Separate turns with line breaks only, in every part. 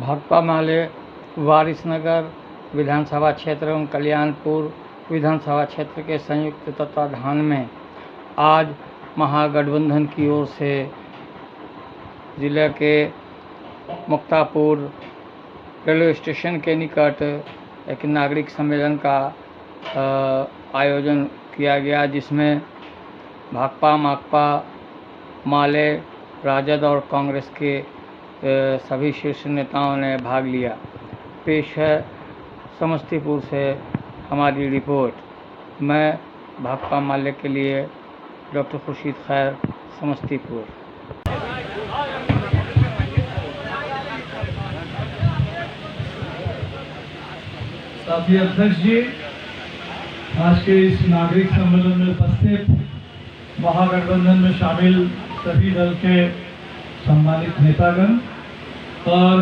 भाकपा माले वारिसनगर विधानसभा क्षेत्र एवं कल्याणपुर विधानसभा क्षेत्र के संयुक्त तत्वाधान में आज महागठबंधन की ओर से जिले के मुक्तापुर रेलवे स्टेशन के निकट एक नागरिक सम्मेलन का आयोजन किया गया, जिसमें भाकपा, माकपा, माले, राजद और कांग्रेस के सभी शीर्ष नेताओं ने भाग लिया। पेश है समस्तीपुर से हमारी रिपोर्ट। मैं भाकपा माले के लिए डॉक्टर खुर्शीद खैर, समस्तीपुर।
साथी अध्यक्ष जी, आज के इस नागरिक सम्मेलन में उपस्थित महागठबंधन में शामिल सभी दल के सम्मानित नेतागण और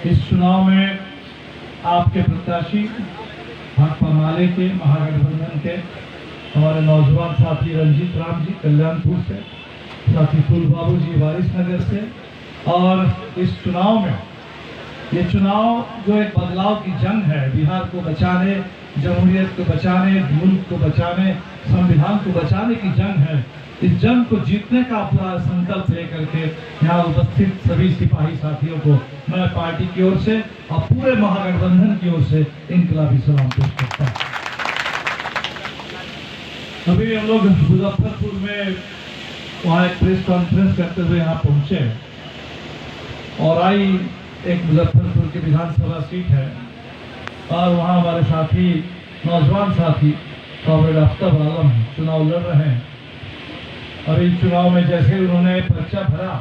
इस चुनाव में आपके प्रत्याशी भाकपा माले के, महागठबंधन के हमारे नौजवान साथी रंजीत राम जी कल्याणपुर से, साथी फूल बाबू जी वारिसनगर से, और इस चुनाव में ये चुनाव जो एक बदलाव की जंग है, बिहार को बचाने, जमहूरियत को बचाने, मुल्क को बचाने, संविधान को बचाने की जंग है। इस जंग को जीतने का पूरा संकल्प लेकर के यहाँ उपस्थित सभी सिपाही साथियों को मैं पार्टी की ओर से और पूरे महागठबंधन की ओर से इनकलाबी सलाम पेश करता हूँ। अभी हम लोग मुजफ्फरपुर में वहाँ एक प्रेस कॉन्फ्रेंस करते हुए यहाँ पहुँचे और आई एक मुजफ्फरपुर की विधानसभा सीट है और वहाँ हमारे साथी, नौजवान साथी कॉमरेड अख्तर आलम चुनाव लड़ रहे हैं। और इस चुनाव में जैसे उन्होंने पर्चा भरा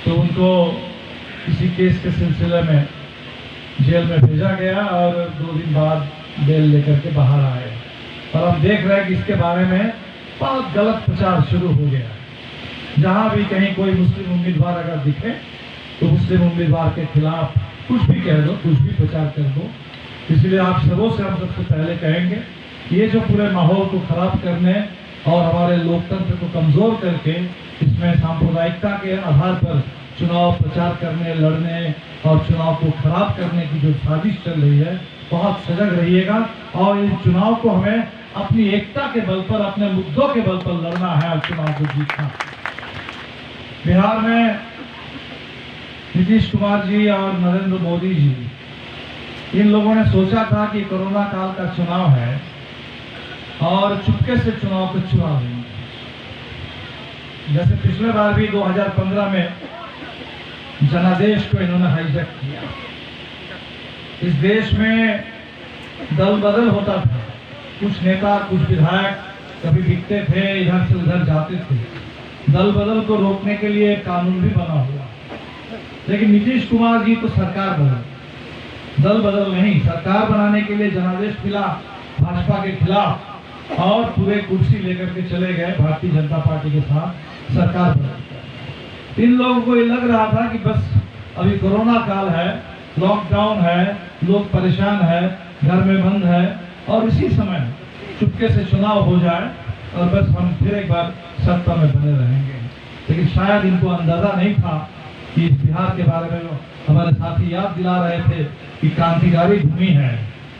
तो उनको किसी केस के सिलसिले में जेल में भेजा गया और 2 दिन बाद बेल लेकर के बाहर आए। और हम देख रहे हैं कि इसके बारे में बहुत गलत प्रचार शुरू हो गया। जहाँ भी कहीं कोई मुस्लिम उम्मीदवार अगर दिखे तो मुस्लिम उम्मीदवार के खिलाफ कुछ भी कह दो, कुछ भी प्रचार कर दो। इसलिए आप सबों से हम सबसे पहले कहेंगे कि ये जो पूरे माहौल को खराब करने और हमारे लोकतंत्र को कमजोर करके इसमें सांप्रदायिकता के आधार पर चुनाव प्रचार करने, लड़ने और चुनाव को खराब करने की जो साजिश चल रही है, बहुत सजग रहिएगा। और इस चुनाव को हमें अपनी एकता के बल पर, अपने मुद्दों के बल पर लड़ना है और चुनाव को जीतना। बिहार में नीतीश कुमार जी और नरेंद्र मोदी जी, इन लोगों ने सोचा था कि कोरोना काल का चुनाव है और चुपके से चुनाव को चुरा लेंगे। जैसे पिछले बार भी 2015 में जनादेश को इन्होंने हाईजैक किया। इस देश में दल बदल होता था, कुछ नेता, कुछ विधायक कभी बिकते थे, इधर से उधर जाते थे। दल बदल को रोकने के लिए कानून भी बना हुआ, लेकिन नीतीश कुमार जी तो सरकार बदल, दल बदल नहीं, सरकार बनाने के लिए जनादेश मिला भाजपा के खिलाफ और पूरे कुर्सी लेकर के चले गए भारतीय जनता पार्टी के साथ सरकार बनाकर। इन लोगों को ये लग रहा था कि बस अभी कोरोना काल है, लॉकडाउन है, लोग परेशान है, घर में बंद है और इसी समय चुपके से चुनाव हो जाए और बस हम फिर एक बार सत्ता में बने रहेंगे। लेकिन शायद इनको अंदाजा नहीं था कि इस बिहार के बारे में हमारे साथी याद दिला रहे थे कि क्रांतिकारी भूमि है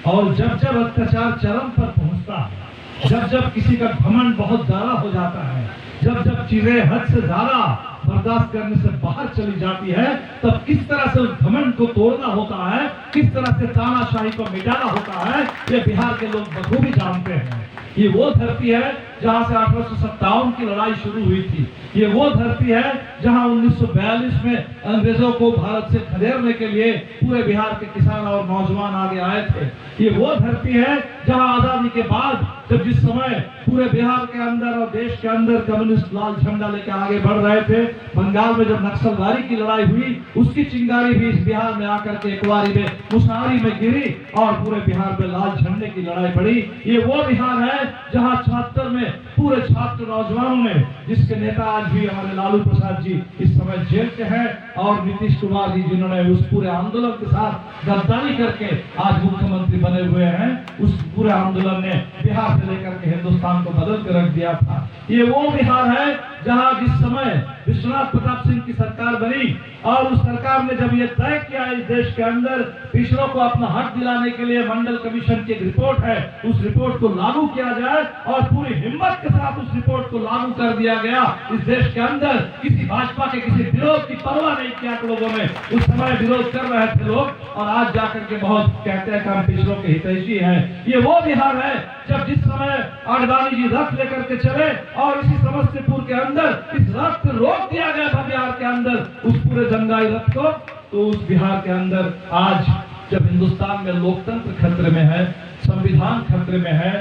और जब जब अत्याचार चरम पर पहुंचता है, जब जब किसी का घमंड बहुत ज्यादा हो जाता है, जब जब चीजें हद से ज्यादा बर्दाश्त करने से बाहर चली जाती है, तब किस तरह से उस घमंड को तोड़ना होता है, किस तरह से तानाशाही को मिटाना होता है, ये बिहार के लोग बखूबी जानते हैं। ये वो धरती है जहां से 1857 की लड़ाई शुरू हुई थी। ये वो धरती है जहां 1942 में अंग्रेजों को भारत से खदेड़ने के लिए पूरे बिहार के किसान और नौजवान आगे आए थे। ये वो धरती है जहां आजादी के बाद जब जिस समय पूरे बिहार के अंदर और देश के अंदर कम्युनिस्ट लाल झंडा लेकर आगे बढ़ रहे थे, बंगाल में जब नक्सलवादी की लड़ाई हुई, उसकी चिंगारी भी इस बिहार में आकर के एकवारी में मुसहरी में गिरी और पूरे बिहार में लाल झंडे की लड़ाई बढ़ी। ये वो बिहार है जहां 76 में पूरे छात्र नौजवानों ने, जिसके नेता आज भी हमारे लालू प्रसाद जी इस समय जेल के हैं, और नीतीश कुमार जी जिन्होंने उस पूरे आंदोलन के साथ गद्दारी करके आज मुख्यमंत्री बने हुए हैं, उस पूरे आंदोलन ने बिहार से लेकर के हिंदुस्तान को बदल कर रख दिया था। ये वो बिहार है जहां जिस समय विश्वनाथ प्रताप सिंह की सरकार बनी और उस सरकार ने जब ये तय किया इस देश के अंदर पिछड़ों को अपना हक दिलाने के लिए मंडल कमीशन की एक रिपोर्ट है, उस रिपोर्ट को लागू किया जाए और पूरी हिम्मत के साथ उस रिपोर्ट को लागू कर दिया गया इस देश के अंदर। किसी भाजपा के किसी विरोध की परवाह नहीं किया लोगों ने, उस समय विरोध कर रहे थे लोग और आज जाकर के बहुत कहते हैं कि हम पिछड़ों के हितैषी हैं। ये वो बिहार है जब जिस समय आडवाणी जी रथ लेकर के चले और इसी समस्तीपुर के अंदर इस रथ को रोक दिया गया था बिहार के अंदर, उस पूरे जंगाई रथ को, तो उस बिहार के अंदर आज जब हिंदुस्तान में लोकतंत्र खतरे में है, संविधान खतरे में है,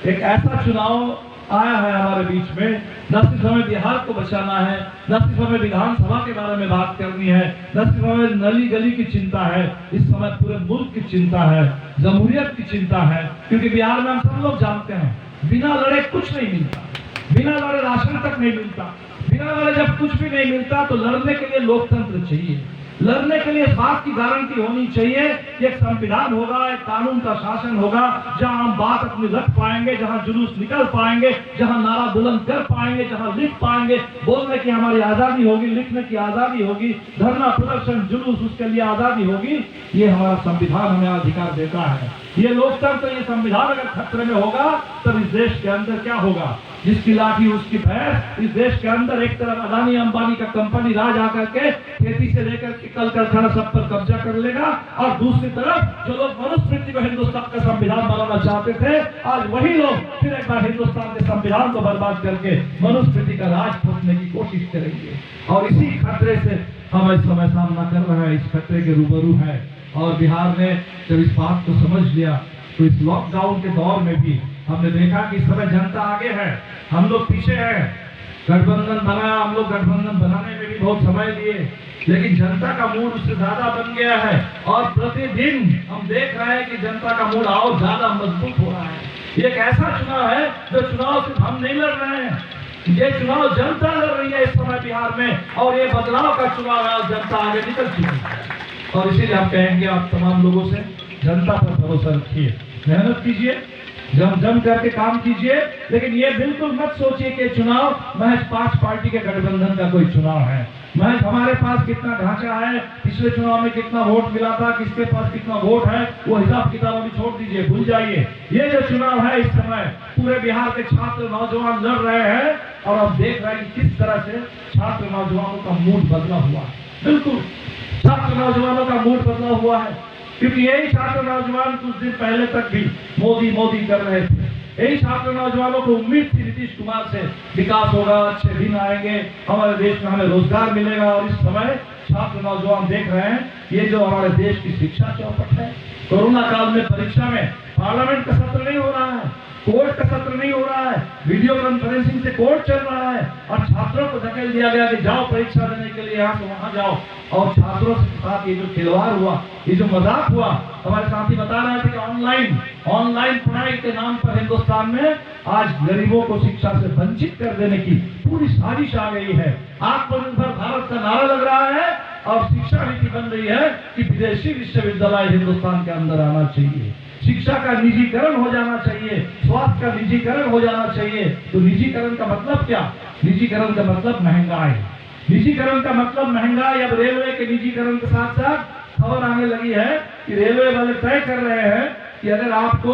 एक ऐसा चुनाव आया है हमारे बीच में, न सिर्फ हमें बिहार को बचाना है, न सिर्फ हमें विधानसभा के बारे में बात करनी है, न सिर्फ हमें नली गली की चिंता है, इस समय पूरे मुल्क की चिंता है, जमहूरियत की चिंता है। क्योंकि बिहार में हम सब लोग जानते हैं बिना लड़े कुछ नहीं मिलता, बिना लड़े राशन तक नहीं मिलता, बिना लड़े जब कुछ भी नहीं मिलता तो लड़ने के लिए लोकतंत्र चाहिए, लड़ने के लिए इस बात की गारंटी होनी चाहिए कि एक संविधान होगा, एक कानून का शासन होगा, जहां हम बात अपनी रख पाएंगे, जहां जुलूस निकल पाएंगे, जहां नारा बुलंद कर पाएंगे, जहां लिख पाएंगे, बोलने की हमारी आजादी होगी, लिखने की आजादी होगी, धरना प्रदर्शन जुलूस उसके लिए आजादी होगी। ये हमारा संविधान हमें अधिकार देता है। ये लोकतंत्र, ये संविधान अगर खतरे में होगा तब इस देश के अंदर क्या होगा? जिसकी लाठी उसकी भैंस। इस देश के अंदर एक तरफ अदानी अंबानी का कंपनी राज आकर के खेती से लेकर के कल कारखाना सब पर कब्जा कर लेगा और दूसरी तरफ जो लोग मनुस्मृति को हिंदुस्तान का संविधान बनाना चाहते थे, आज वही लोग फिर एक बार हिंदुस्तान के संविधान को बर्बाद करके मनुस्मृति का राज ठोकने की कोशिश करेंगे। और इसी खतरे से हम इस समय सामना कर रहे हैं, इस खतरे के रूबरू है। और बिहार ने जब इस बात को समझ लिया तो इस लॉकडाउन के दौर में भी हमने देखा कि इस समय जनता आगे है, हम लोग पीछे हैं। गठबंधन बनाया, हम लोग गठबंधन बनाने में भी बहुत समय दिए, लेकिन जनता का मूड उससे ज्यादा बन गया है और प्रतिदिन हम देख रहे हैं कि जनता का मूड और ज्यादा मजबूत हो रहा है। ये एक ऐसा चुनाव है जो चुनाव सिर्फ हम नहीं लड़ रहे हैं, ये चुनाव जनता लड़ रही है इस समय बिहार में, और ये बदलाव का चुनाव है और जनता आगे निकल चुकी है। और इसीलिए हम कहेंगे आप तमाम लोगों से, जनता पर भरोसा रखिए, मेहनत कीजिए, जम करके काम कीजिए, लेकिन ये बिल्कुल मत सोचिए कि चुनाव महज 5 पार्टी के गठबंधन का कोई चुनाव है, महज हमारे पास कितना ढांचा है, पिछले चुनाव में कितना वोट मिला था, किसके पास कितना वोट है, वो हिसाब किताब अभी छोड़ दीजिए, भूल जाइए। ये जो चुनाव है इस समय पूरे बिहार के छात्र नौजवान लड़ रहे हैं और अब देख रहे हैं कि किस तरह से छात्र नौजवानों का मूड बदला हुआ है। बिल्कुल छात्र नौजवानों का मूड बदला हुआ है, क्योंकि यही छात्र नौजवान कुछ दिन पहले तक भी मोदी मोदी कर रहे थे। यही छात्र नौजवानों को उम्मीद थी नीतीश कुमार से विकास होगा, अच्छे दिन आएंगे, हमारे देश में हमें रोजगार मिलेगा। और इस समय छात्र नौजवान देख रहे हैं ये जो हमारे देश की शिक्षा चौपट है, कोरोना काल में परीक्षा में पार्लियामेंट का सत्र नहीं हो रहा है, कोर्ट का सत्र नहीं हो रहा है, वीडियो कॉन्फ्रेंसिंग से कोर्ट चल रहा है और छात्रों को धकेल दिया गया कि जाओ परीक्षा देने के लिए यहाँ से वहां जाओ। और छात्रों के साथ ये जो खिलवाड़ हुआ, ये जो मजाक हुआ, हमारे साथी बता रहे थे कि ऑनलाइन पढ़ाई के नाम पर हिंदुस्तान में आज गरीबों को शिक्षा से वंचित कर देने की पूरी साजिश आ गई है। आत्मनिर्भर भारत का नारा लग रहा है और शिक्षा नीति बन रही है कि विदेशी विश्वविद्यालय हिंदुस्तान के अंदर आना चाहिए, शिक्षा का निजीकरण हो जाना चाहिए, स्वास्थ्य का निजीकरण हो जाना चाहिए। तो निजीकरण का मतलब क्या? निजीकरण का मतलब महंगाई, निजीकरण का मतलब महंगाई। अब रेलवे के निजीकरण के साथ साथ खबर आने लगी है कि रेलवे वाले तय कर रहे हैं कि अगर आपको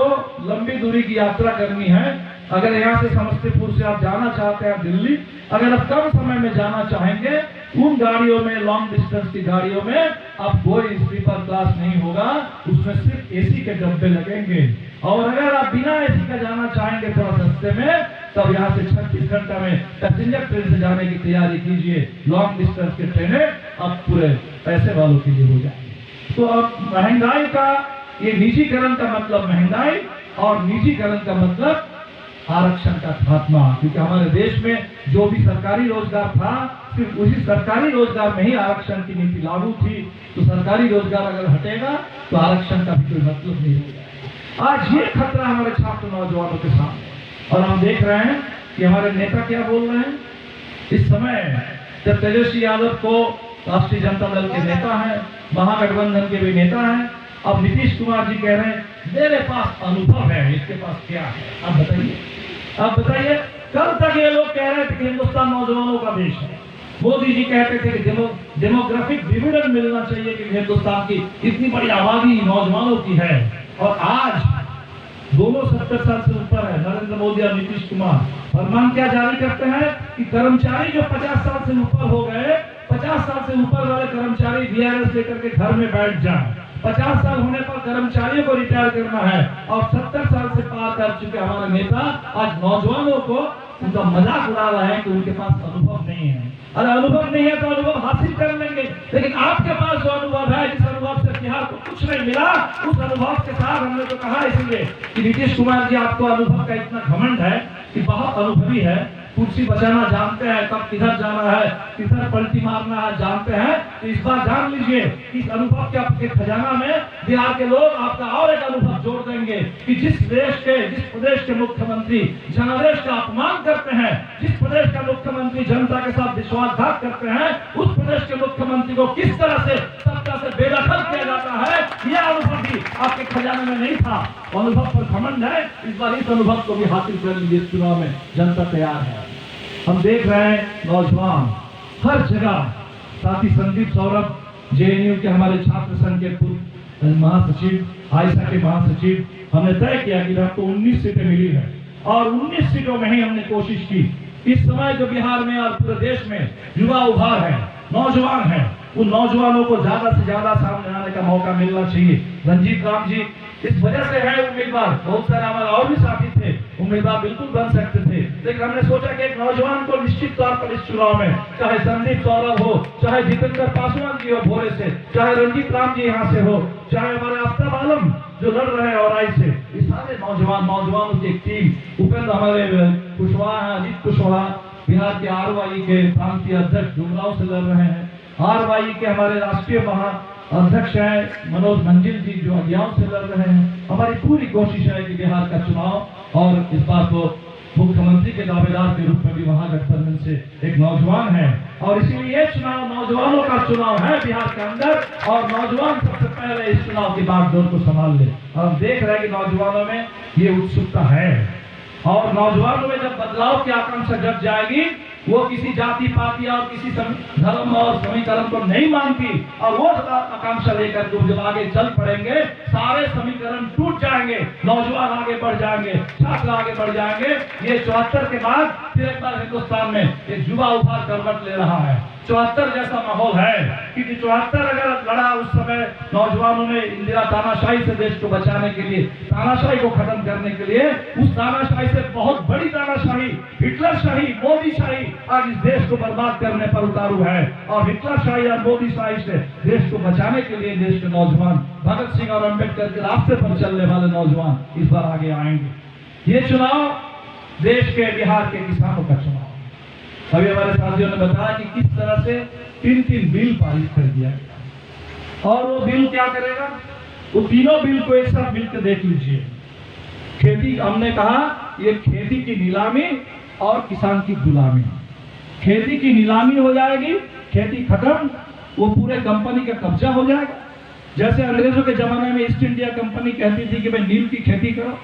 लंबी दूरी की यात्रा करनी है, अगर यहाँ से समस्तीपुर से आप जाना चाहते हैं दिल्ली, अगर आप कम समय में जाना चाहेंगे, उन गाड़ियों में, लॉन्ग डिस्टेंस की गाड़ियों में अब कोई स्लीपर क्लास नहीं होगा, उसमें सिर्फ एसी के डब्बे लगेंगे। और अगर आप बिना एसी का जाना चाहेंगे थोड़ा सस्ते में, तब यहाँ से 36 घंटा में पैसेंजर ट्रेन से जाने की तैयारी कीजिए। लॉन्ग डिस्टेंस की ट्रेनें अब पूरे पैसे वालों के लिए हो जाएंगी। तो अब महंगाई का, ये निजीकरण का मतलब महंगाई और निजीकरण का मतलब आरक्षण का खात्मा। क्योंकि हमारे देश में जो भी सरकारी रोजगार था, सिर्फ उसी सरकारी रोजगार में ही आरक्षण की नीति लागू थी। तो सरकारी रोजगार अगर हटेगा तो आरक्षण का भी कोई मतलब नहीं होगा। आज ये खतरा हमारे छात्र नौजवानों के सामने, और हम देख रहे हैं कि हमारे नेता क्या बोल रहे हैं इस समय। जब तेजस्वी यादव को राष्ट्रीय जनता दल के नेता हैं, महागठबंधन के भी नेता हैं, अब नीतीश कुमार जी कह रहे हैं मेरे पास अनुभव है, इसके पास क्या है? आप बताइए, आप बताइए। कल तक ये लोग कह रहे थे कि हिंदुस्तान नौजवानों का देश है। मोदी जी कहते थे कि डेमोग्राफिक डिविडेंड मिलना चाहिए कि हिंदुस्तान की इतनी बड़ी आबादी नौजवानों की है। और आज दोनों 70 साल से ऊपर है, नरेंद्र मोदी और नीतीश कुमार फरमान क्या जारी करते हैं कि कर्मचारी जो 50 साल से ऊपर हो गए, 50 साल से ऊपर वाले कर्मचारी वीआरएस लेकर के घर में बैठ जाएं। 50 साल होने पर कर्मचारियों को रिटायर करना है। और 70 साल से पार कर चुके हमारे नेता आज नौजवानों को उनका मजाक उड़ा रहे हैं कि उनके पास अनुभव नहीं है। अरे अनुभव नहीं है तो अनुभव हासिल कर लेंगे, लेकिन आपके पास जो अनुभव है, जिस अनुभव से बिहार को कुछ नहीं मिला, उस अनुभव के साथ हमने तो कहा इसलिए कि नीतीश कुमार जी आपको अनुभव का इतना घमंड है कि बहुत अनुभवी है, कुर्सी बचाना जानते हैं, कब किधर जाना है, किधर पलटी मारना है जानते हैं। तो इस बार जान लीजिए इस अनुभव के आपके खजाना में बिहार के लोग आपका और एक अनुभव जोड़ देंगे कि जिस प्रदेश के मुख्यमंत्री जनादेश का अपमान करते हैं, जिस प्रदेश का मुख्यमंत्री जनता के साथ विश्वासघात करते हैं, उस प्रदेश के मुख्यमंत्री को किस तरह से सत्ता से बेदखल किया जाता है, यह अनुभव भी आपके खजाने में नहीं था। अनुभव पर घमंड है, इस बार इस अनुभव को भी हासिल कर लीजिए। चुनाव में जनता तैयार है। हम देख रहे हैं नौजवान हर जगह। साथी संदीप सौरभ जेएनयू के हमारे छात्र संघ के पूर्व महासचिव, आयसा के महासचिव, हमने तय किया कि आपको 19 सीटें मिली है और 19 सीटों में ही हमने कोशिश की। इस समय जो बिहार में और पूरे देश में युवा उभार है, नौजवान है, उन नौजवानों को ज्यादा से ज्यादा सामने आने का मौका मिलना चाहिए। रंजीत राम जी इस वजह से है उम्मीदवार, बहुत सारे हमारे और भी साथी थे उम्मीदवार बिल्कुल बन सकते थे, लेकिन हमने सोचा कि एक नौजवान को निश्चित तौर पर इस चुनाव में, चाहे संदीप सौरभ हो, चाहे जितेंद्र पासवान जी हो भोरे से, चाहे रंजीत राम जी यहाँ से हो, चाहे हमारे आफ्ताब आलम जो लड़ रहे हैं और से, ये सारे नौजवानों की एक टीम, उपेंद्र हमारे कुशवाहा हैं, अजीत कुशवाहा बिहार के आरवाई के प्रांतीय अध्यक्ष डुमराव से लड़ रहे हैं, आरवाई के हमारे राष्ट्रीय अध्यक्ष है मनोज मंजिल जी जो अलियाव से लड़ रहे हैं। हमारी पूरी कोशिश है कि बिहार का चुनाव, और इस बार तो मुख्यमंत्री के दावेदार के रूप में भी महागठबंधन से एक नौजवान है, और इसीलिए ये चुनाव नौजवानों का चुनाव है बिहार के अंदर, और नौजवान सबसे पहले इस चुनाव की बागडोर को संभाल ले। और हम देख रहे हैं कि नौजवानों में ये उत्सुकता है, और नौजवानों में जब बदलाव की आकांक्षा जग जाएगी, वो किसी जाति पाति और किसी धर्म और समीकरण को नहीं मानती, और वो आकांक्षा लेकर जब आगे चल पड़ेंगे सारे समीकरण टूट जाएंगे, नौजवान आगे बढ़ जाएंगे, छात्र आगे बढ़ जाएंगे। ये 74 के बाद फिर एक बार हिंदुस्तान में एक युवा उभार करवट ले रहा है। 74 जैसा माहौल है, क्योंकि 74 अगर लड़ा उस समय नौजवानों ने इंदिरा तानाशाही से देश को बचाने के लिए, तानाशाही को खत्म करने के लिए, उस तानाशाही से बहुत बड़ी तानाशाही हिटलर शाही, मोदी शाही आज इस देश को बर्बाद करने पर उतारू है, और हिटलर शाही और मोदी शाही से देश को बचाने के लिए देश के नौजवान, भगत सिंह और अम्बेडकर के रास्ते पर चलने वाले नौजवान इस बार आगे आएंगे। ये चुनाव देश के, बिहार के किसानों का चुनाव। अभी हमारे साथियों ने बताया कि किस तरह से 3 बिल पारित कर दिया गया, और वो बिल क्या करेगा, वो तीनों बिल को एक साथ मिलकर देख लीजिए। खेती, हमने कहा ये खेती की नीलामी और किसान की गुलामी। खेती की नीलामी हो जाएगी, खेती खत्म, वो पूरे कंपनी का कब्जा हो जाएगा। जैसे अंग्रेजों के जमाने में ईस्ट इंडिया कंपनी कहती थी कि भाई नील की खेती करो,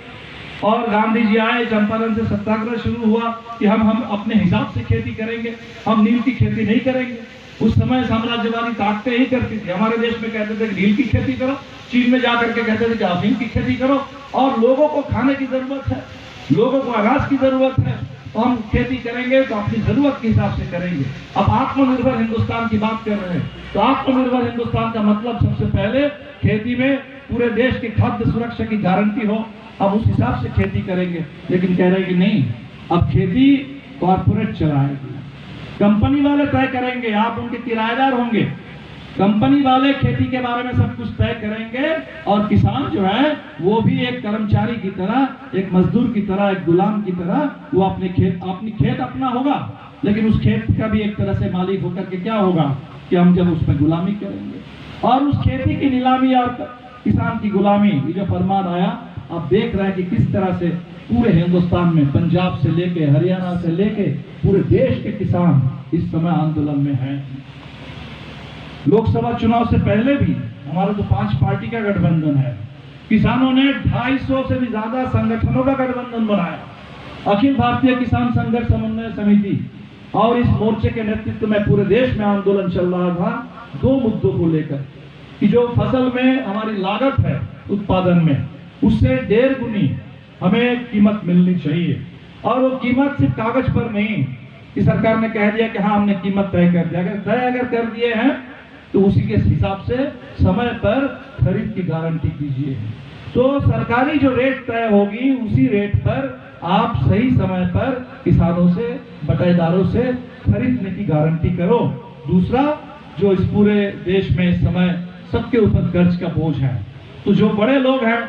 और गांधी जी आए, चंपारण से सत्याग्रह शुरू हुआ कि हम अपने हिसाब से खेती करेंगे, हम नील की खेती नहीं करेंगे। उस समय साम्राज्यवादी ताकतें ही करती थी। हमारे देश में कहते थे कि नील की खेती करो, चीन में जाकर के कहते थे कि अफीम की खेती करो, और लोगों को खाने की जरूरत है, लोगों को अनाज की जरूरत है, तो हम खेती करेंगे तो अपनी जरूरत के हिसाब से करेंगे। अब आत्मनिर्भर हिंदुस्तान की बात कर रहे हैं, तो आत्मनिर्भर हिंदुस्तान का मतलब सबसे पहले खेती में पूरे देश की खाद्य सुरक्षा की गारंटी हो। अब उस हिसाब से खेती करेंगे, लेकिन कह रहे हैं कि नहीं, अब खेती कॉर्पोरेट चलाएगी, कंपनी वाले तय करेंगे, आप उनके किराएदार होंगे, कंपनी वाले खेती के बारे में सब कुछ तय करेंगे, और किसान जो है वो भी एक कर्मचारी की तरह, एक मजदूर की तरह, एक गुलाम की तरह, वो अपनी खेत अपना होगा, लेकिन उस खेत का भी एक तरह से मालिक होकर के क्या होगा कि हम जब उसमें गुलामी करेंगे। और उस खेती की नीलामी और किसान की गुलामी, ये जो फरमान आया, आप देख रहे हैं कि किस तरह से पूरे हिंदुस्तान में, पंजाब से लेके हरियाणा से लेके पूरे देश के किसान इस समय आंदोलन में हैं। लोकसभा चुनाव से पहले भी हमारा जो 5 पार्टी का गठबंधन है, किसानों ने 250 से भी ज्यादा संगठनों का गठबंधन बनाया, अखिल भारतीय किसान संघर्ष समन्वय समिति और इस मोर्चे के नेतृत्व में पूरे देश में आंदोलन चल रहा था 2 मुद्दों को लेकर कि जो फसल में हमारी लागत है उत्पादन में, उससे 1.5 गुनी हमें कीमत मिलनी चाहिए। और वो कीमत सिर्फ कागज पर नहीं कि सरकार ने कह दिया कि हाँ हमने कीमत तय कर दिया, अगर कर दिए हैं तो उसी के हिसाब से समय पर खरीद की गारंटी कीजिए। तो सरकारी जो रेट तय होगी उसी रेट पर आप सही समय पर किसानों से, बटाईदारों से खरीदने की गारंटी करो। दूसरा, जो इस पूरे देश में इस समय सबके ऊपर कर्ज का बोझ है, तो जो बड़े लोग हैं,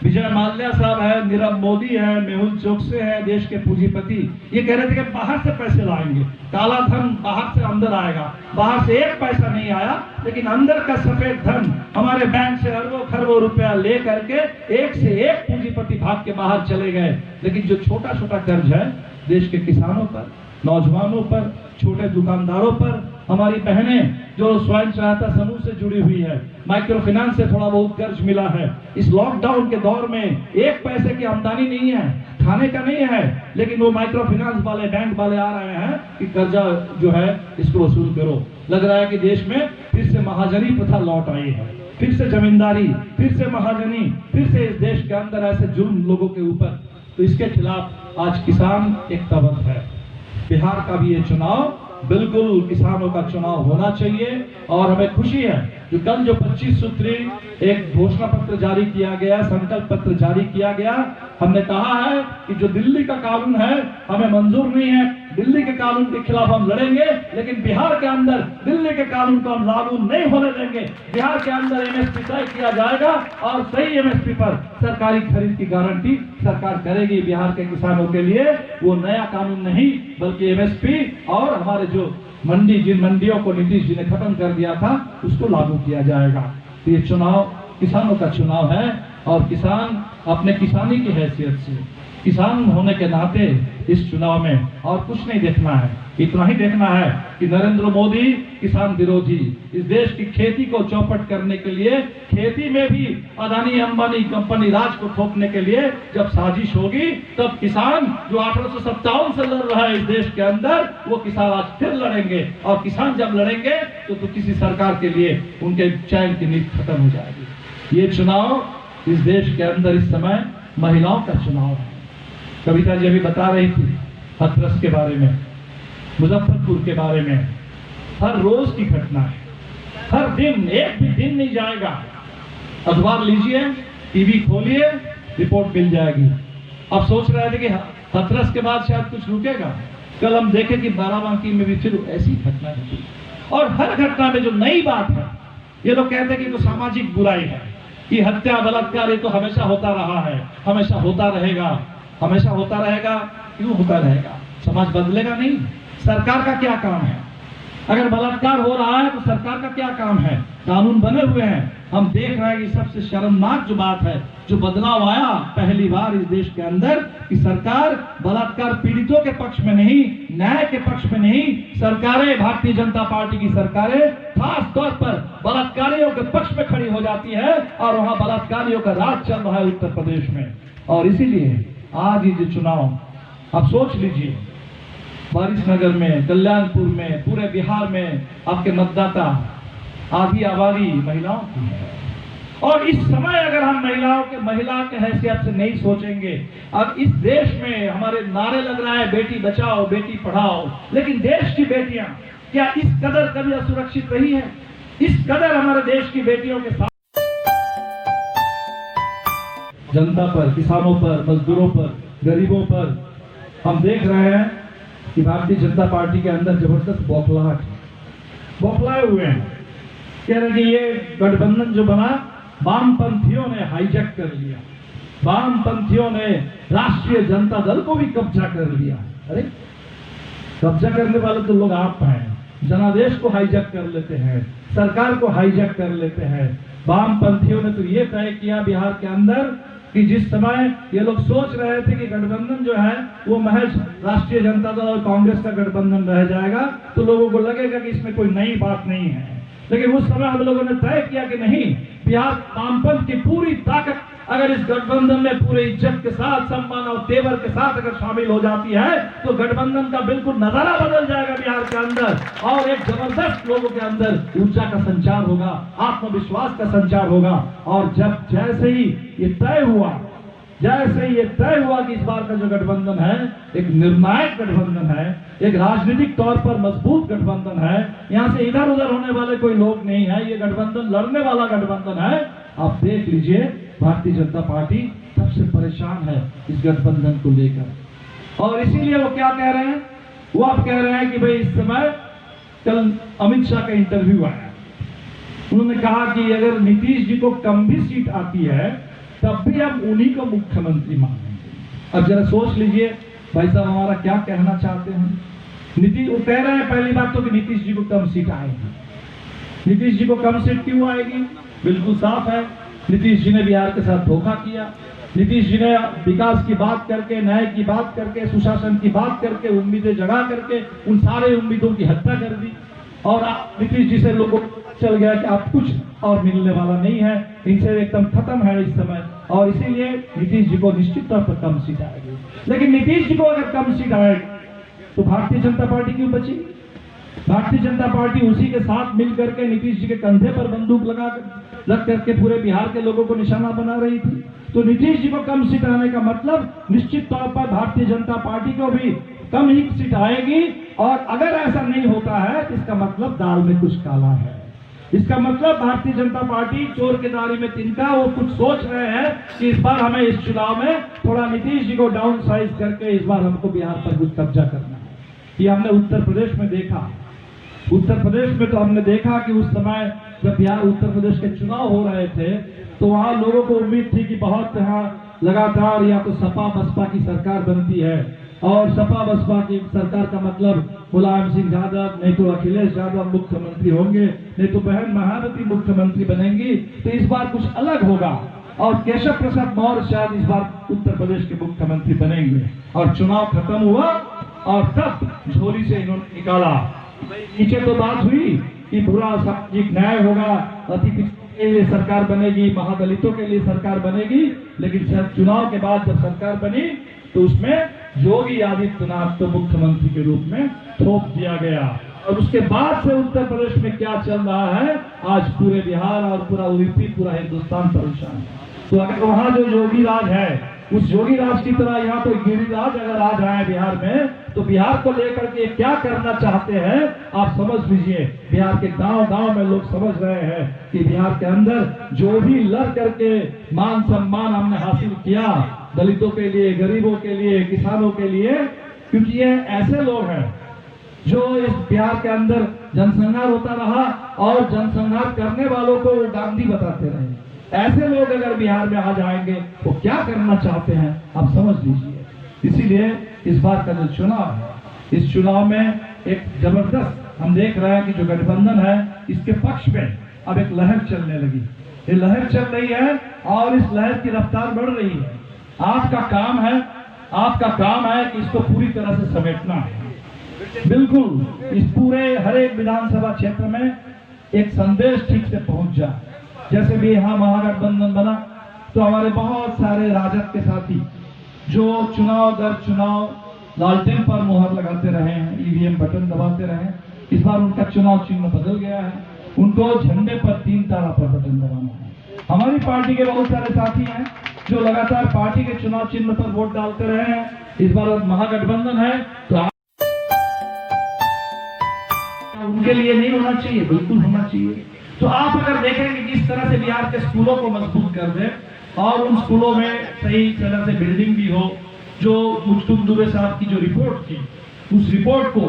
विजय माल्या साहब है, नीरव मोदी है, मेहुल चोकसे है, देश के पूंजीपति, ये कह रहे थे कि बाहर से पैसे लाएंगे, काला धन बाहर से अंदर आएगा। बाहर से एक पैसा नहीं आया, लेकिन अंदर का सफेद धन हमारे बैंक से अरबों खरबों रुपया ले करके एक से एक पूंजीपति भाग के बाहर चले गए। लेकिन जो छोटा छोटा कर्ज है देश के किसानों पर, नौजवानों पर, छोटे दुकानदारों पर, हमारी बहनें जो स्वयं सहायता समूह से जुड़ी हुई है, माइक्रो फाइनेंस से थोड़ा बहुत कर्ज मिला है। इस लॉकडाउन के दौर में 1 पैसे की आमदनी नहीं है, खाने का नहीं है, लेकिन वो माइक्रो फाइनेंस वाले, बैंक वाले आ रहे हैं कि कर्जा जो है इसको वसूल करो। लग रहा है कि देश में फिर से महाजनी प्रथा लौट आई है, फिर से जमींदारी, फिर से महाजनी, फिर से इस देश के अंदर ऐसे जुल्म लोगों के ऊपर। तो इसके खिलाफ आज किसान एकताबद्ध है। बिहार का भी ये चुनाव बिल्कुल किसानों का चुनाव होना चाहिए। और हमें खुशी है कि कल जो 25 सूत्री एक घोषणा पत्र जारी किया गया, संकल्प पत्र जारी किया गया, हमने कहा है कि जो दिल्ली का कानून है हमें मंजूर नहीं है, दिल्ली के कानून के खिलाफ हम लड़ेंगे, लेकिन बिहार के अंदर दिल्ली के कानून को हम लागू नहीं होने देंगे। बिहार के अंदर एमएसपी तय किया जाएगा और सही एमएसपी पर सरकारी खरीद की गारंटी सरकार करेगी बिहार के किसानों के लिए। वो नया कानून नहीं, बल्कि एमएसपी और हमारे जो मंडी, जिन मंडियों को नीतीश जी ने खत्म कर दिया था, उसको लागू किया जाएगा। तो ये चुनाव किसानों का चुनाव है और किसान अपने किसानी की हैसियत से, किसान होने के नाते इस चुनाव में और कुछ नहीं देखना है, इतना ही देखना है कि नरेंद्र मोदी किसान विरोधी, इस देश की खेती को चौपट करने के लिए, खेती में भी अदानी अंबानी कंपनी राज को ठोकने के लिए जब साजिश होगी, तब किसान जो 1857 से लड़ रहा है इस देश के अंदर, वो किसान आज फिर लड़ेंगे। और किसान जब लड़ेंगे तो किसी सरकार के लिए उनके चैन की नींद खत्म हो जाएगी। ये चुनाव इस देश के अंदर इस समय महिलाओं का चुनाव है। कविता जी अभी बता रही थी हाथरस के बारे में, मुजफ्फरपुर के बारे में। हर रोज की घटना है, हर दिन, एक भी दिन नहीं जाएगा, अखबार लीजिए, टीवी खोलिए, रिपोर्ट मिल जाएगी। अब सोच रहे थे कि हाथरस के बाद शायद कुछ रुकेगा, कल हम देखें कि बाराबंकी में भी फिर ऐसी घटना घटी। और हर घटना में जो नई बात है, ये लोग कहते हैं कि तो सामाजिक बुराई है, कि हत्या, बलात्कार ये तो हमेशा होता रहा है, हमेशा होता रहेगा, हमेशा होता रहेगा। क्यों होता रहेगा? समाज बदलेगा नहीं। सरकार का क्या काम है? अगर बलात्कार हो रहा है तो सरकार का क्या काम है? कानून बने हुए हैं। हम देख रहे हैं कि सबसे शर्मनाक जो बात है, जो बदलाव आया पहली बार इस देश के अंदर, कि सरकार बलात्कार पीड़ितों के पक्ष में नहीं, न्याय के पक्ष में नहीं, सरकारें, भारतीय जनता पार्टी की सरकारें खास तौर पर बलात्कारियों के पक्ष में खड़ी हो जाती है और वहां बलात्कारियों का राज चल रहा है उत्तर प्रदेश में। और इसीलिए आज ये जो चुनाव, आप सोच लीजिए, वारिसनगर में, कल्याणपुर में, पूरे बिहार में आपके मतदाता आधी आबादी महिलाओं की है। और इस समय अगर हम महिला के हैसियत से नहीं सोचेंगे, अब इस देश में हमारे नारे लग रहा है बेटी बचाओ, बेटी पढ़ाओ, लेकिन देश की बेटियां क्या इस कदर कभी असुरक्षित रही है? इस कदर हमारे देश की बेटियों के साथ जनता पर, किसानों पर, मजदूरों पर, गरीबों पर हम देख रहे हैं कि भारतीय जनता पार्टी के अंदर जबरदस्त बौखलाहट, बौखलाए हुए हैं। कह रहे कि ये गठबंधन जो बना, वामपंथियों ने हाईजैक कर लिया, वामपंथियों ने राष्ट्रीय जनता दल को भी कब्जा कर लिया। अरे कब्जा करने वाले तो लोग आप हैं, जनादेश को हाईजैक कर लेते हैं, सरकार को हाईजैक कर लेते हैं। वामपंथियों ने तो ये तय किया बिहार के अंदर कि जिस समय ये लोग सोच रहे थे कि गठबंधन जो है वो महज राष्ट्रीय जनता दल और कांग्रेस का गठबंधन रह जाएगा, तो लोगों को लगेगा कि इसमें कोई नई बात नहीं है। लेकिन उस समय हम लोगों ने तय किया कि नहीं, बिहार वामपंथ की पूरी ताकत अगर इस गठबंधन में पूरे इज्जत के साथ, सम्मान और तेवर के साथ अगर शामिल हो जाती है तो गठबंधन का बिल्कुल नजारा बदल जाएगा बिहार के अंदर, और एक जबरदस्त लोगों के अंदर ऊर्जा का संचार होगा, आत्मविश्वास का संचार होगा। और जैसे ही ये तय हुआ कि इस बार का जो गठबंधन है एक निर्णायक गठबंधन है, एक राजनीतिक तौर पर मजबूत गठबंधन है, यहाँ से इधर उधर होने वाले कोई लोग नहीं है, ये गठबंधन लड़ने वाला गठबंधन है। आप देख लीजिए भारतीय जनता पार्टी सबसे परेशान है इस गठबंधन को लेकर, और इसीलिए वो क्या कह रहे हैं, वो आप कह रहे हैं कि भाई इस समय कल अमित शाह का इंटरव्यू आया, उन्होंने कहा कि अगर नीतीश जी को कम भी सीट आती है तब भी हम उन्हीं को मुख्यमंत्री मानेंगे। अब जरा सोच लीजिए भाई साहब हमारा क्या कहना चाहते हैं। नीतीश वो कह रहे हैं पहली बात तो कि नीतीश जी को कम सीट आएगी। नीतीश जी को कम सीट क्यों आएगी? बिल्कुल साफ है, नीतीश जी ने बिहार के साथ धोखा किया। नीतीश जी ने विकास की बात करके, न्याय की बात करके, सुशासन की बात करके, उम्मीदें जगा करके उन सारे उम्मीदों की हत्या कर दी, और नीतीश जी से लोगों को चल गया कि आप कुछ और मिलने वाला नहीं है, इनसे एकदम खत्म है इस समय, और इसीलिए नीतीश जी को निश्चित तौर पर कम सीट आएगी। लेकिन नीतीश जी को अगर कम सीट आएगी तो भारतीय जनता पार्टी क्यों बचेगी? भारतीय जनता पार्टी उसी के साथ मिल करके नीतीश जी के कंधे पर बंदूक लग करके पूरे बिहार के लोगों को निशाना बना रही थी। तो नीतीश जी को कम सीट आने का मतलब निश्चित तौर पर भारतीय जनता पार्टी को भी कम ही सीट आएगी, और अगर ऐसा नहीं होता है तो इसका मतलब दाल में कुछ काला है। इसका मतलब भारतीय जनता पार्टी चोर के दारी में तिनका, वो कुछ सोच रहे हैं कि इस बार हमें इस चुनाव में थोड़ा नीतीश जी को डाउन साइज करके इस बार हमको बिहार पर कुछ कब्जा करना है। ये हमने उत्तर प्रदेश में देखा। उत्तर प्रदेश में तो हमने देखा कि उस समय जब बिहार उत्तर प्रदेश के चुनाव हो रहे थे तो वहां लोगों को उम्मीद थी कि बहुत यहाँ लगातार या तो सपा बसपा की सरकार बनती है, और सपा बसपा की सरकार का मतलब मुलायम सिंह यादव नहीं तो अखिलेश यादव मुख्यमंत्री होंगे, नहीं तो बहन महावती मुख्यमंत्री बनेंगी, तो इस बार कुछ अलग होगा और केशव प्रसाद मौर्य शायद इस बार उत्तर प्रदेश के मुख्यमंत्री बनेंगे। और चुनाव खत्म हुआ और तब झोली से इन्होंने निकाला। नीचे तो बात हुई कि पूरा सामाजिक न्याय होगा, अति पिछड़ों के लिए सरकार बनेगी, महादलितों के लिए सरकार बनेगी, लेकिन चुनाव के बाद जब सरकार बनी तो उसमें योगी आदित्यनाथ को मुख्यमंत्री के रूप में थोप दिया गया। और उसके बाद से उत्तर प्रदेश में क्या चल रहा है, आज पूरे बिहार और पूरा यूपी, पूरा हिंदुस्तान परेशान है। तो अगर वहां जो योगी राज है उस योगी राज की तरह यहाँ तो गिरिराज अगर आ जाए बिहार में, तो बिहार को लेकर के क्या करना चाहते हैं आप समझ लीजिए। बिहार के गांव गांव में लोग समझ रहे हैं कि बिहार के अंदर जो भी लड़ करके मान सम्मान हमने हासिल किया दलितों के लिए, गरीबों के लिए, किसानों के लिए, क्योंकि ये ऐसे लोग हैं जो इस बिहार के अंदर जनसंहार होता रहा और जनसंहार करने वालों को गांधी बताते रहे। ऐसे लोग अगर बिहार में आ जाएंगे वो क्या करना चाहते हैं आप समझ लीजिए। इसीलिए इस बार का जो चुनाव है, इस चुनाव में एक जबरदस्त हम देख रहे हैं कि जो गठबंधन है इसके पक्ष में अब एक लहर चलने लगी। ये लहर चल रही है और इस लहर की रफ्तार बढ़ रही है। आपका काम है कि इसको पूरी तरह से समेटना है। बिल्कुल इस पूरे हर एक विधानसभा क्षेत्र में एक संदेश ठीक से पहुंच जाए। जैसे भी यहाँ महागठबंधन बना तो हमारे बहुत सारे राजद के साथी जो चुनाव दर चुनाव लालटेन पर मुहर लगाते रहे हैं, ईवीएम बटन दबाते रहे, इस बार उनका चुनाव चिन्ह बदल गया है। उनको झंडे पर 3 तारा पर बटन दबाना है। हमारी पार्टी के बहुत सारे साथी हैं जो लगातार पार्टी के चुनाव चिन्ह पर वोट डालते रहे हैं। इस बार महागठबंधन है तो उनके लिए नहीं होना चाहिए, बिल्कुल होना चाहिए। तो आप अगर देखेंगे कि इस तरह से बिहार के स्कूलों को मजबूत कर दें और उन स्कूलों में सही तरह से बिल्डिंग भी हो, जो मुचकुंद दुबे साहब की जो रिपोर्ट थी उस रिपोर्ट को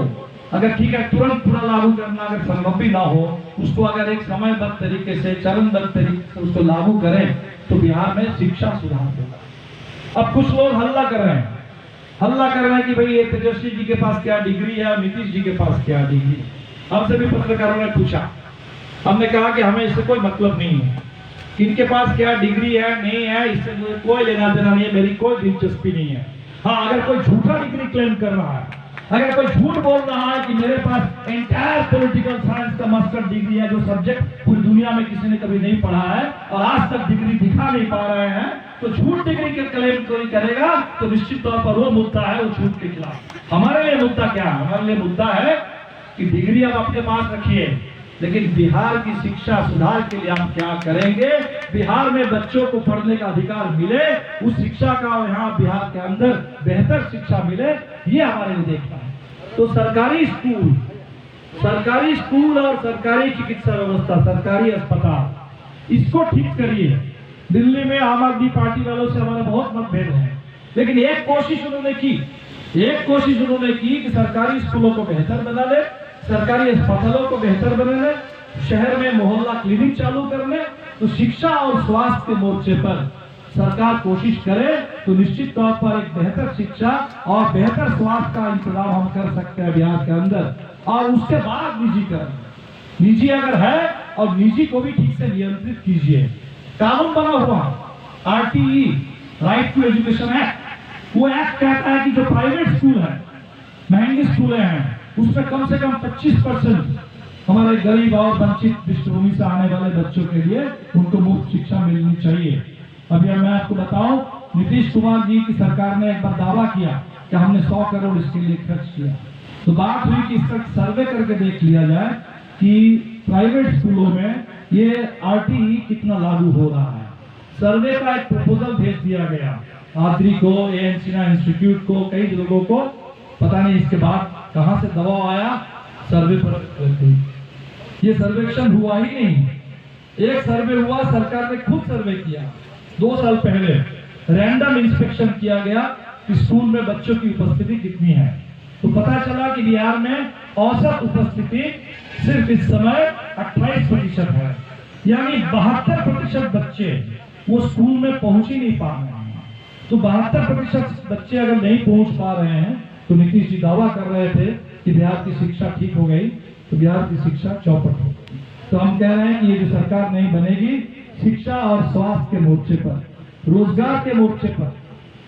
अगर ठीक है तुरंत पूरा लागू करना अगर संभव भी ना हो, उसको अगर एक समयबद्ध तरीके से चरणबद्ध तरीके से उसको लागू करें तो बिहार में शिक्षा सुधार होगा। अब कुछ लोग हल्ला कर रहे हैं कि भाई ये तेजस्वी जी के पास क्या डिग्री है, नीतीश जी के पास क्या डिग्री है। हमसे भी पत्रकारों ने पूछा, हमने कहा कि हमें इससे कोई मतलब नहीं है, इनके पास क्या डिग्री है नहीं है इससे मुझे कोई लेना देना नहीं है, मेरी कोई दिलचस्पी नहीं है। हाँ, अगर कोई झूठा डिग्री क्लेम कर रहा है अगर कोई झूठ बोल रहा है कि मेरे पास एंटायर पॉलिटिकल साइंस का मास्टर डिग्री है, जो सब्जेक्ट पूरी दुनिया में किसी ने कभी नहीं पढ़ा है और आज तक डिग्री दिखा नहीं पा रहे हैं, तो झूठ डिग्री के क्लेम कोई करेगा तो निश्चित तौर पर वो मुद्दा है वो झूठ के खिलाफ। हमारे लिए मुद्दा क्या है? हमारे लिए मुद्दा है कि डिग्री आप अपने पास रखिए, लेकिन बिहार की शिक्षा सुधार के लिए हम क्या करेंगे? बिहार में बच्चों को पढ़ने का अधिकार मिले, उस शिक्षा का यहाँ बिहार के अंदर बेहतर शिक्षा मिले, ये हमारे लिए देखना है। तो सरकारी स्कूल और सरकारी चिकित्सा व्यवस्था, सरकारी अस्पताल, इसको ठीक करिए। दिल्ली में आम आदमी पार्टी वालों से हमारा बहुत मतभेद है, लेकिन एक कोशिश उन्होंने की कि सरकारी स्कूलों को बेहतर बना ले, सरकारी अस्पतालों को बेहतर बनाने, शहर में मोहल्ला क्लिनिक चालू करने। तो शिक्षा और स्वास्थ्य के मोर्चे पर सरकार कोशिश करे तो निश्चित तौर पर एक बेहतर शिक्षा और बेहतर स्वास्थ्य का इंतजाम हम कर सकते हैं बिहार के अंदर। और उसके बाद निजी अगर है और निजी को भी ठीक से नियंत्रित कीजिए। कानून बना हुआ RTE, right to education act, वो एक्ट कहता है कि जो प्राइवेट स्कूल है, महंगी स्कूलें हैं, उसमें कम से कम 25% हमारे गरीब और वंचित पृष्ठभूमि से आने वाले बच्चों के लिए उनको मुफ्त शिक्षा मिलनी चाहिए। अभी मैं आपको बताऊं, नीतीश कुमार जी की सरकार ने एक बार दावा किया कि हमने 100 करोड़ इसके लिए खर्च किया। तो बात हुई कि इसका सर्वे करके देख लिया जाए कि प्राइवेट स्कूलों में ये RTE कितना लागू हो रहा है। सर्वे का एक प्रपोजल भेज दिया गया आद्री को, एएनसीना इंस्टीट्यूट को, कई लोगों को। पता नहीं इसके बाद कहां से दबाव आया, सर्वे पर ये सर्वेक्षण हुआ ही नहीं। एक सर्वे हुआ, सरकार ने खुद सर्वे किया 2 साल पहले, रैंडम इंस्पेक्शन किया गया कि स्कूल में बच्चों की उपस्थिति कितनी है। तो पता चला कि बिहार में औसत उपस्थिति सिर्फ इस समय 28% है, यानी 72% बच्चे वो स्कूल में पहुंच ही नहीं पा रहे हैं। तो 72% बच्चे अगर नहीं पहुंच पा रहे हैं, तो नीतीश जी दावा कर रहे थे कि बिहार की शिक्षा ठीक हो गई, तो बिहार की शिक्षा चौपट हो गई। तो हम कह रहे हैं कि ये जो सरकार नहीं बनेगी, शिक्षा और स्वास्थ्य के मोर्चे पर, रोजगार के मोर्चे पर,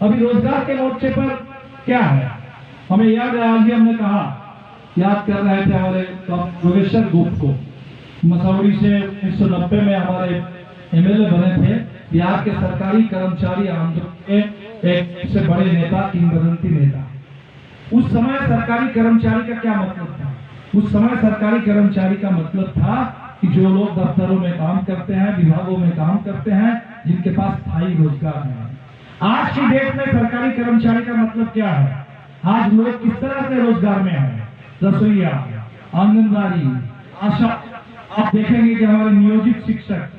अभी रोजगार के मोर्चे पर क्या है हमें याद है, आज ही हमने कहा, याद कर रहे थे हमारे प्रोफेसर गुप्त को, मसौरी से 1990 में हमारे MLA बने थे। बिहार के सरकारी कर्मचारी आंदोलन के एक से बड़े नेता, किंवदंती नेता। उस समय सरकारी कर्मचारी का क्या मतलब था? उस समय सरकारी कर्मचारी का मतलब था कि जो लोग दफ्तरों में काम करते हैं, विभागों में काम करते हैं, जिनके पास स्थायी रोजगार है। आज की डेट में सरकारी कर्मचारी का मतलब क्या है? आज लोग किस तरह से रोजगार में हैं? रसोईया, आंगनबाड़ी, आशा। आप देखेंगे कि हमारे नियोजित शिक्षक,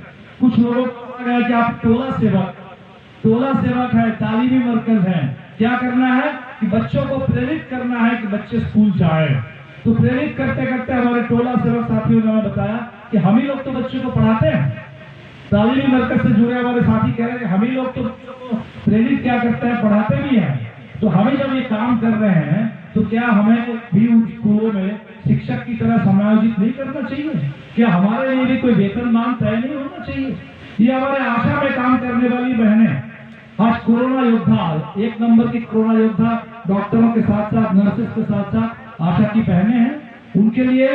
कुछ लोगों को कहा गया कि आप टोला सेवक है, तालीमी मरकज है। क्या करना है कि बच्चों को प्रेरित करना है कि बच्चे स्कूल जाए। तो प्रेरित करते करते हमारे टोला सेवक साथियों ने बताया कि हम ही लोग तो बच्चों को पढ़ाते हैं। तालीमी मरकज से जुड़े हमारे साथी कह रहे हैं कि हम ही लोग तो बच्चों को प्रेरित क्या करते हैं, पढ़ाते भी हैं। तो हमें जब ये काम कर रहे हैं, तो क्या हमें भी उन स्कूलों में शिक्षक की तरह समायोजित नहीं करना चाहिए? क्या हमारे लिए भी कोई वेतनमान तय नहीं होना चाहिए? ये हमारे आशा में काम करने वाली बहनें, आज कोरोना योद्धा, 1 नंबर की कोरोना योद्धा, डॉक्टरों के साथ साथ, नर्सेस के साथ साथ आशा की बहनें हैं। उनके लिए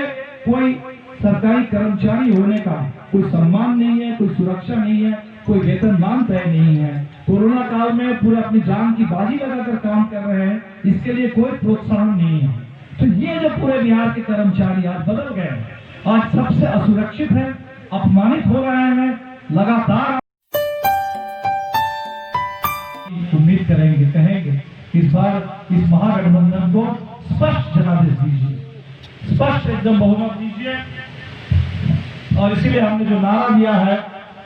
कोई सरकारी कर्मचारी होने का कोई सम्मान नहीं है, कोई सुरक्षा नहीं है, कोई वेतनमान तय नहीं है। कोरोना काल में पूरे अपनी जान की बाजी लगाकर काम कर रहे हैं, इसके लिए कोई प्रोत्साहन नहीं है। तो ये जो पूरे बिहार के कर्मचारी आज बदल गए, आज सबसे असुरक्षित है, अपमानित हो रहे हैं। लगातार उम्मीद करेंगे, कहेंगे इस बार इस महागठबंधन को स्पष्ट जनादेश दीजिए, स्पष्ट एकदम बहुमत दीजिए। और इसीलिए हमने जो नारा दिया है,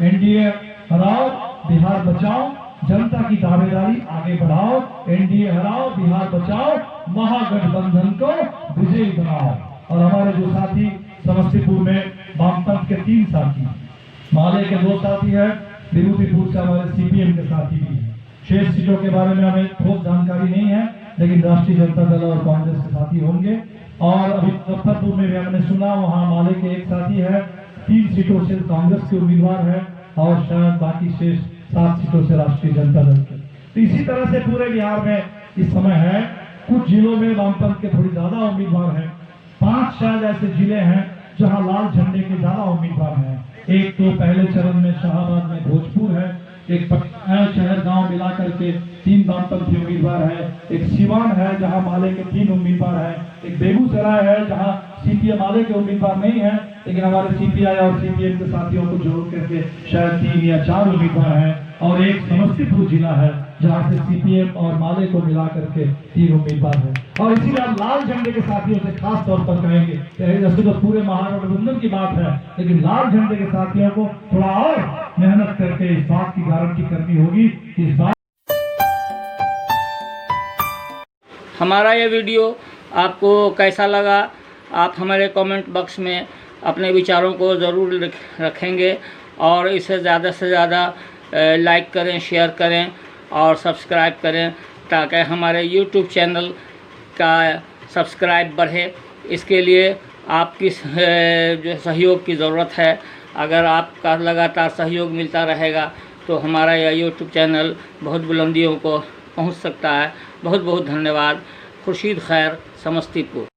NDA हराओ, बिहार बचाओ, जनता की दावेदारी आगे बढ़ाओ, NDA हराओ, बिहार बचाओ, महागठबंधन को विजयी बनाओ। और हमारे जो साथी समस्तीपुर में वामपंथ के 3 साथी, माले के 2 साथी है, विभूतिपुर से हमारे CPM के साथी भी है। शेष सीटों के बारे में हमें ठोस जानकारी नहीं है, लेकिन राष्ट्रीय जनता दल और कांग्रेस के साथी होंगे। और अभी मुजफ्फरपुर में भी हमने सुना, वहाँ माले के 1 साथी है, 3 सीटों से कांग्रेस के उम्मीदवार है और शायद बाकी शेष 7 सीटों से राष्ट्रीय जनता दल के। तो इसी तरह से पूरे बिहार में इस समय है कुछ जिलों में वामपंथ के थोड़ी ज्यादा उम्मीदवार हैं। 5 शायद ऐसे जिले हैं जहां लाल झंडे के ज्यादा उम्मीदवार हैं। एक तो पहले चरण में शाहबाद में भोजपुर है, एक पटना शहर गांव मिलाकर के 3 वामपंथी उम्मीदवार है, एक सिवान है जहां माले के 3 उम्मीदवार है, एक बेगूसराय है जहां सीपीएम माले के उम्मीदवार नहीं है, लेकिन हमारे सीपीआई और सीपीएम के साथियों को जोड़ करके शायद 3 या 4 उम्मीदवार हैं, और एक समस्तीपुर जिला है जहां से सीपीएम और माले को मिला करके 3 उम्मीदवार हैं। और इसीलिए आप लाल झंडे के साथियों से खास तौर पर कहेंगे, जैसे तो पूरे महागठबंधन की बात है, लेकिन लाल झंडे के साथियों को थोड़ा और मेहनत करके इस बात की गारंटी करनी होगी कि इस बात
हमारा ये वीडियो आपको कैसा लगा, आप हमारे कमेंट बॉक्स में अपने विचारों को ज़रूर रखेंगे, और इसे ज़्यादा से ज़्यादा लाइक करें, शेयर करें और सब्सक्राइब करें, ताकि हमारे यूट्यूब चैनल का सब्सक्राइब बढ़े। इसके लिए आपकी जो सहयोग की ज़रूरत है। अगर आपका लगातार सहयोग मिलता रहेगा तो हमारा यह यूट्यूब चैनल बहुत बुलंदियों को पहुंच सकता है। बहुत बहुत धन्यवाद। खुर्शीद खैर, समस्तीपुर।